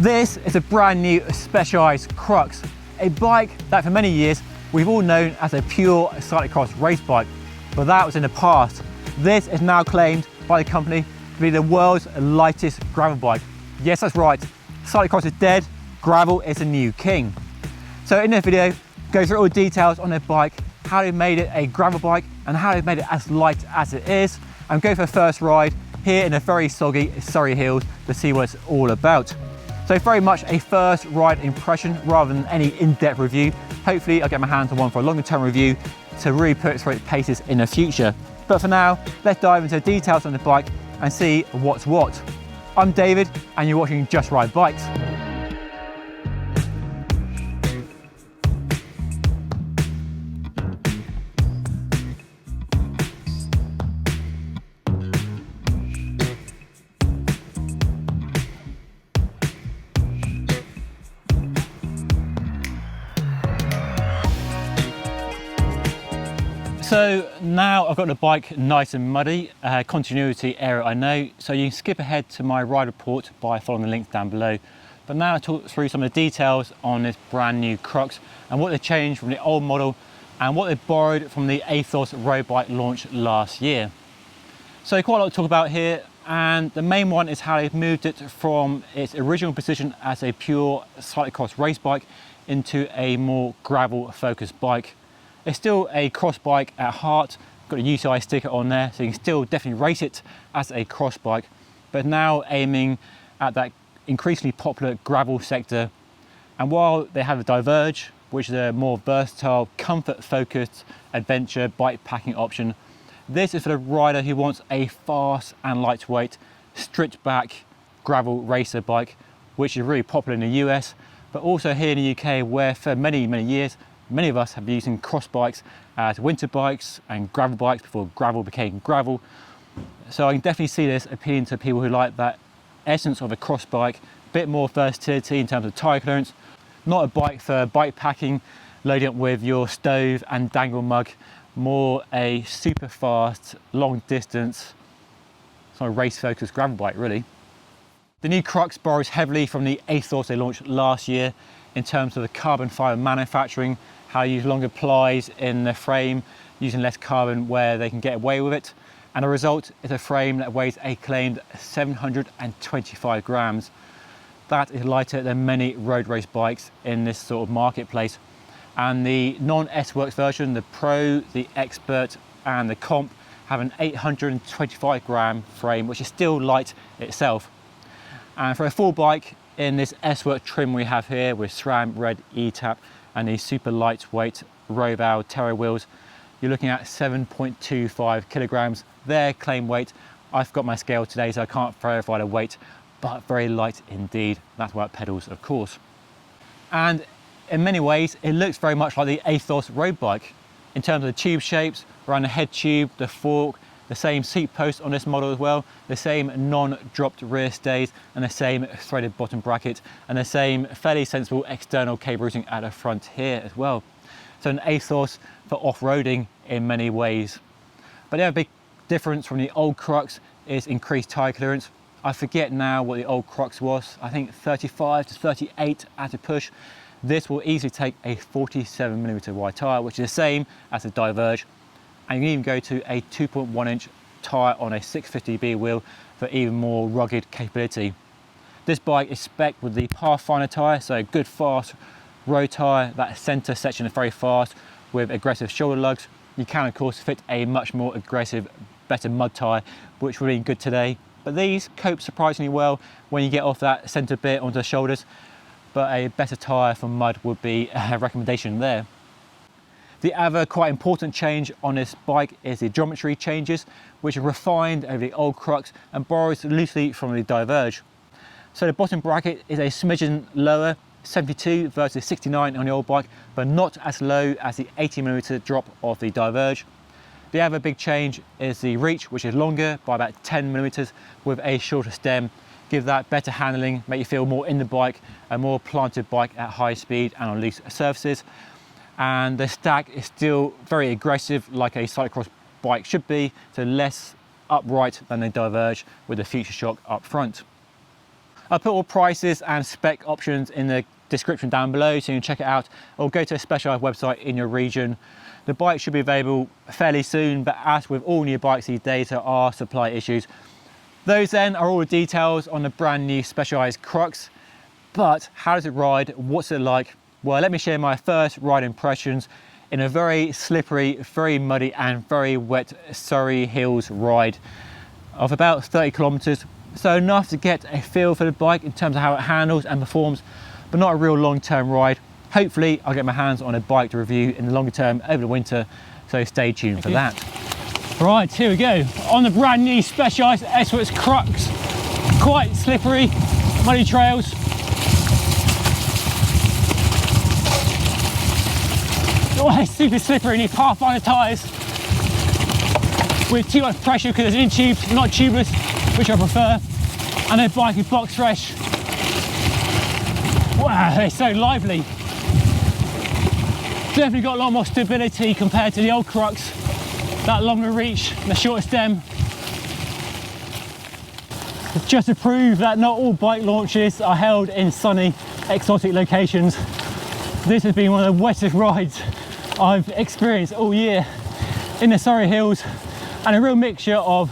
This is a brand new Specialized Crux, a bike that for many years we've all known as a pure cyclocross race bike, but that was in the past. This is now claimed by the company to be the world's lightest gravel bike. Yes, that's right, cyclocross is dead, gravel is the new king. So in this video, go through all the details on their bike, how they made it a gravel bike and how they've made it as light as it is, and go for a first ride here in the very soggy Surrey Hills to see what it's all about. So very much a first ride impression rather than any in-depth review. Hopefully I'll get my hands on one for a longer term review to really put it through its paces in the future. But for now, let's dive into the details on the bike and see what's what. I'm David and you're watching Just Ride Bikes. So now I've got the bike nice and muddy, continuity error I know, so you can skip ahead to my ride report by following the links down below. But now I'll talk through some of the details on this brand new Crux and what they changed from the old model and what they borrowed from the Ethos road bike launch last year. So quite a lot to talk about here, and the main one is how they've moved it from its original position as a pure cyclocross race bike into a more gravel focused bike. It's still a cross bike at heart, got a UCI sticker on there, so you can still definitely race it as a cross bike, but now aiming at that increasingly popular gravel sector. And while they have a Diverge, which is a more versatile, comfort focused adventure bike packing option, this is for the rider who wants a fast and lightweight, stripped back gravel racer bike, which is really popular in the US, but also here in the UK, where for many years, many of us have been using cross bikes as winter bikes and gravel bikes before gravel became gravel. So I can definitely see this appealing to people who like that essence of a cross bike, a bit more versatility in terms of tyre clearance, not a bike for bike packing, loading up with your stove and dangle mug, more a super fast, long distance, sort of race focused gravel bike really. The new Crux borrows heavily from the Ethos they launched last year in terms of the carbon fibre manufacturing, how you use longer plies in the frame, using less carbon where they can get away with it. And the result is a frame that weighs a claimed 725 grams. That is lighter than many road race bikes in this sort of marketplace. And the non-S-Works version, the Pro, the Expert and the Comp have an 825 gram frame, which is still light itself. And for a full bike in this S-Works trim we have here with SRAM red E-tap and these super lightweight revamped Tyre wheels, you're looking at 7.25 kilograms. Their claim weight. I've got my scale today, so I can't verify the weight, but very light indeed. That's why it pedals, of course. And in many ways, it looks very much like the Ethos road bike in terms of the tube shapes, around the head tube, the fork, the same seat post on this model as well, the same non-dropped rear stays and the same threaded bottom bracket and the same fairly sensible external cable routing at the front here as well. So an Ethos for off-roading in many ways. But the other big difference from the old Crux is increased tyre clearance. I forget now what the old Crux was, I think 35 to 38 at a push. This will easily take a 47mm wide tyre, which is the same as the Diverge. And you can even go to a 2.1 inch tyre on a 650B wheel for even more rugged capability. This bike is spec'd with the Pathfinder tyre, so a good fast road tyre. That centre section is very fast with aggressive shoulder lugs. You can of course fit a much more aggressive, better mud tyre, which would be good today. But these cope surprisingly well when you get off that centre bit onto the shoulders, but a better tyre for mud would be a recommendation there. The other quite important change on this bike is the geometry changes, which are refined over the old Crux and borrows loosely from the Diverge. So the bottom bracket is a smidgen lower, 72 versus 69 on the old bike, but not as low as the 80mm drop of the Diverge. The other big change is the reach, which is longer by about 10mm with a shorter stem. Give that better handling, make you feel more in the bike, a more planted bike at high speed and on loose surfaces. And the stack is still very aggressive like a cyclocross bike should be, so less upright than the Diverge with the Future Shock up front. I'll put all prices and spec options in the description down below so you can check it out, or go to a Specialized website in your region. The bike should be available fairly soon, but as with all new bikes these days, there are supply issues. Those then are all the details on the brand new Specialized Crux. But how does it ride? What's it like? Well, let me share my first ride impressions in a very slippery, very muddy and very wet Surrey Hills ride of about 30 kilometers. So enough to get a feel for the bike in terms of how it handles and performs, but not a real long-term ride. Hopefully I'll get my hands on a bike to review in the longer term over the winter, so stay tuned for that. Right, here we go, on the brand new Specialized Crux. Quite slippery, muddy trails. Oh, it's super slippery, you need Pathfinder tyres with too much pressure because it's in tubes, not tubeless, which I prefer. And their bike is box fresh. Wow, they're so lively. Definitely got a lot more stability compared to the old Crux. That longer reach, the shorter stem. Just to prove that not all bike launches are held in sunny, exotic locations, this has been one of the wettest rides I've experienced all year in the Surrey Hills, and a real mixture of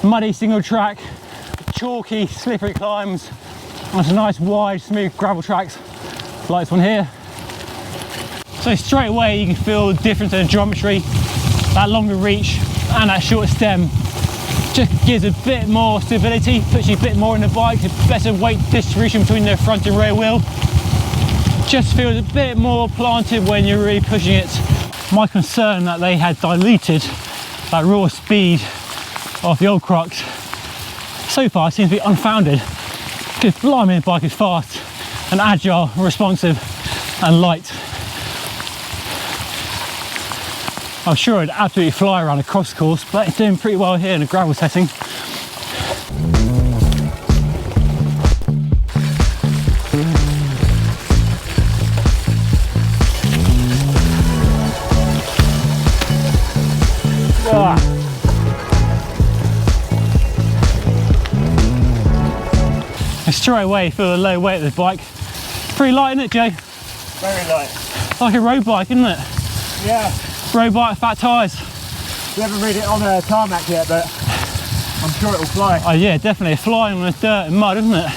muddy single track, chalky, slippery climbs, and some nice wide, smooth gravel tracks like this one here. So straight away you can feel the difference in the geometry. That longer reach and that shorter stem just gives a bit more stability, puts you a bit more in the bike, a better weight distribution between the front and rear wheel. Just feels a bit more planted when you're really pushing it. My concern that they had diluted that raw speed of the old Crux so far seems to be unfounded, because blimey, the bike is fast and agile, responsive and light. I'm sure it'd absolutely fly around a cross course, but it's doing pretty well here in a gravel setting. And straight away you feel the low weight of the bike. Pretty light, isn't it, Joe? Very light. Like a road bike, isn't it? Yeah. Road bike, fat tyres. We haven't read it on a tarmac yet, but I'm sure it'll fly. Oh yeah, definitely flying on the dirt and mud, isn't it?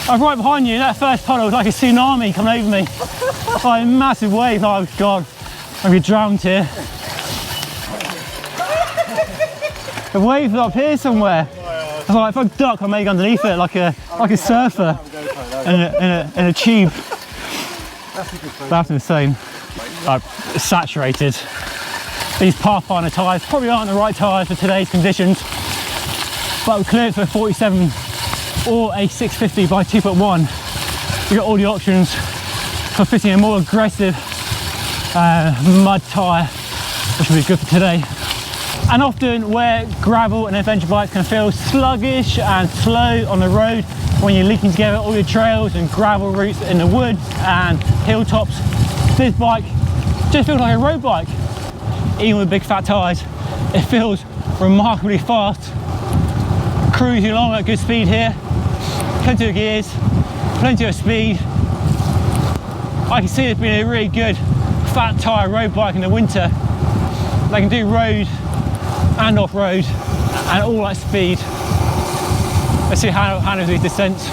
I'm right behind you. That first puddle was like a tsunami coming over me. It's like a massive wave. Oh God, I'll be drowned here. The wave's up here somewhere. I was like, if I duck, I may go underneath it like a surfer in a tube. That's insane. Saturated. These Pathfinder tyres probably aren't the right tyres for today's conditions, but with clearance for a 47 or a 650 by 2.1, you've got all the options for fitting a more aggressive mud tyre, which will be good for today. And often where gravel and adventure bikes can feel sluggish and slow on the road, when you're linking together all your trails and gravel routes in the woods and hilltops, this bike just feels like a road bike. Even with big fat tyres, it feels remarkably fast. Cruising along at good speed here, plenty of gears, plenty of speed. I can see it's been a really good fat tyre road bike in the winter. They can do road and off-road and all that speed. Let's see how it handles these descents.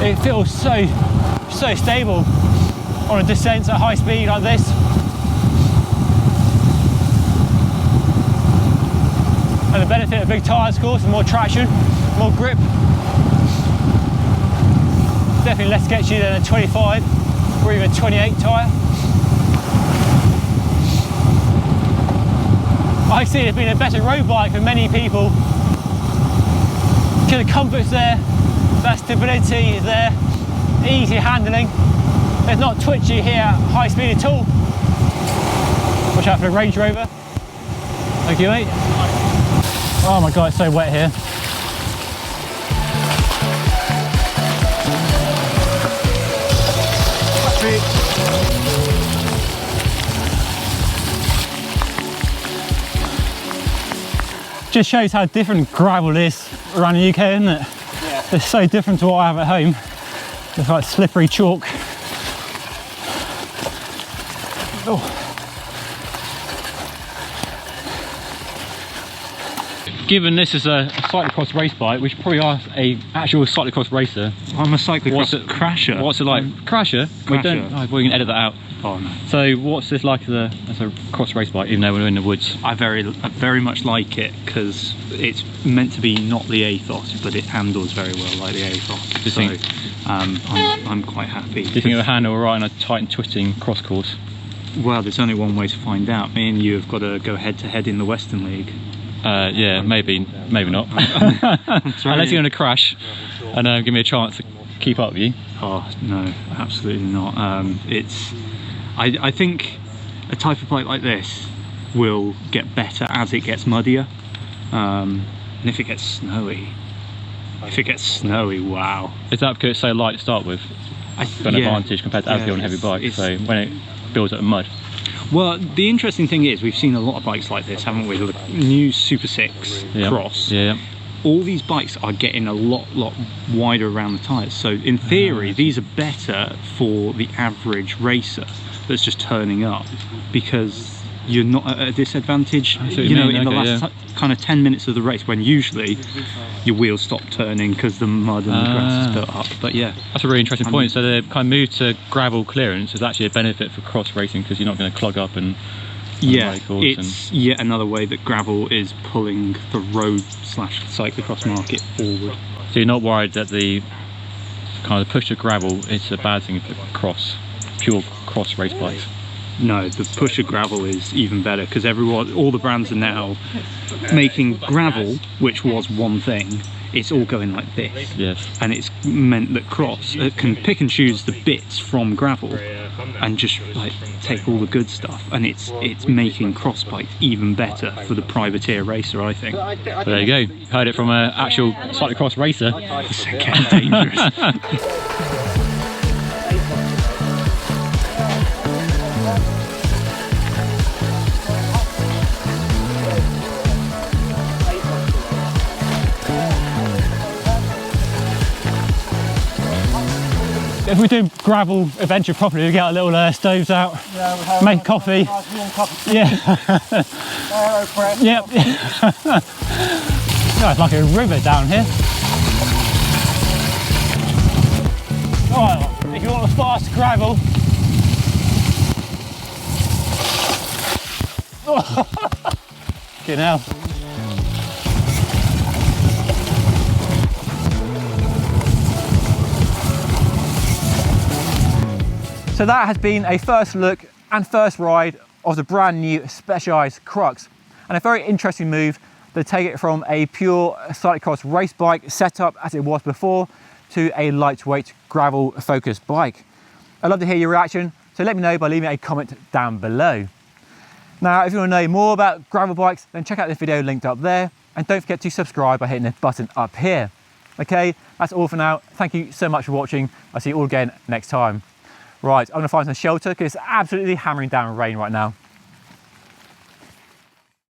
It feels so stable on a descent at high speed like this. And the benefit of big tyres, of course, and more traction, more grip. Definitely less sketchy than a 25 or even a 28 tyre. I see it's been a better road bike for many people. The comfort's there, that stability is there, easy handling. It's not twitchy here at high speed at all. Watch out for the Range Rover. Thank you, mate. Oh my God, it's so wet here. traffic. Just shows how different gravel is around the UK, isn't it? Yeah. It's so different to what I have at home. It's like slippery chalk. Oh. Given this is a cyclocross race bike, we should probably ask a actual cyclocross racer. I'm a cyclocross crasher. What's it like? Crasher? We don't. Oh, we can edit that out. Oh no. So what's this like as a cross race bike, even though we're in the woods? I very much like it because it's meant to be not the Athos, but it handles very well like the Athos. So I'm quite happy. Do you think it will handle alright on a tight and twisting cross course? Well, there's only one way to find out. Me and you have got to go head to head in the Western League. Yeah, maybe not. Unless you're going to crash and give me a chance to keep up with you. Oh no, absolutely not. I think a type of bike like this will get better as it gets muddier, and if it gets snowy. Wow. Is that because it's so light to start with? Got an advantage compared to uphill and heavy bikes, so when it builds up in mud. Well, the interesting thing is we've seen a lot of bikes like this, haven't we? The new Super 6 Cross. Yeah. All these bikes are getting a lot wider around the tyres. So in theory, these are better for the average racer that's just turning up, because you're not at a disadvantage, you know, in the last kind of 10 minutes of the race, when usually your wheels stop turning because the mud and the grass is built up. But yeah, that's a really interesting point. So the kind of move to gravel clearance is actually a benefit for cross racing, because you're not going to clog up and it's yet another way that gravel is pulling the road/cyclocross market forward. So you're not worried that the kind of push to gravel is a bad thing for pure cross race bikes? No, the push of gravel is even better, because all the brands are now making gravel, which was one thing, it's all going like this. Yes. And it's meant that cross can pick and choose the bits from gravel and just like take all the good stuff, and it's making cross bikes even better for the privateer racer, I think. But there you go, you heard it from an actual cyclocross racer. It's getting dangerous. If we do gravel adventure properly, we get our little stoves out, make coffee. Nice warm cup of tea. Yeah. Aeropress. Yep. Oh, it's like a river down here. Oh, if you want a fast gravel. Fucking hell. So that has been a first look and first ride of the brand new Specialized Crux, and a very interesting move to take it from a pure cyclocross race bike setup as it was before to a lightweight gravel focused bike. I'd love to hear your reaction, so let me know by leaving a comment down below. Now, if you want to know more about gravel bikes, then check out this video linked up there, and don't forget to subscribe by hitting the button up here. Okay, that's all for now. Thank you so much for watching. I'll see you all again next time. Right, I'm going to find some shelter because it's absolutely hammering down rain right now.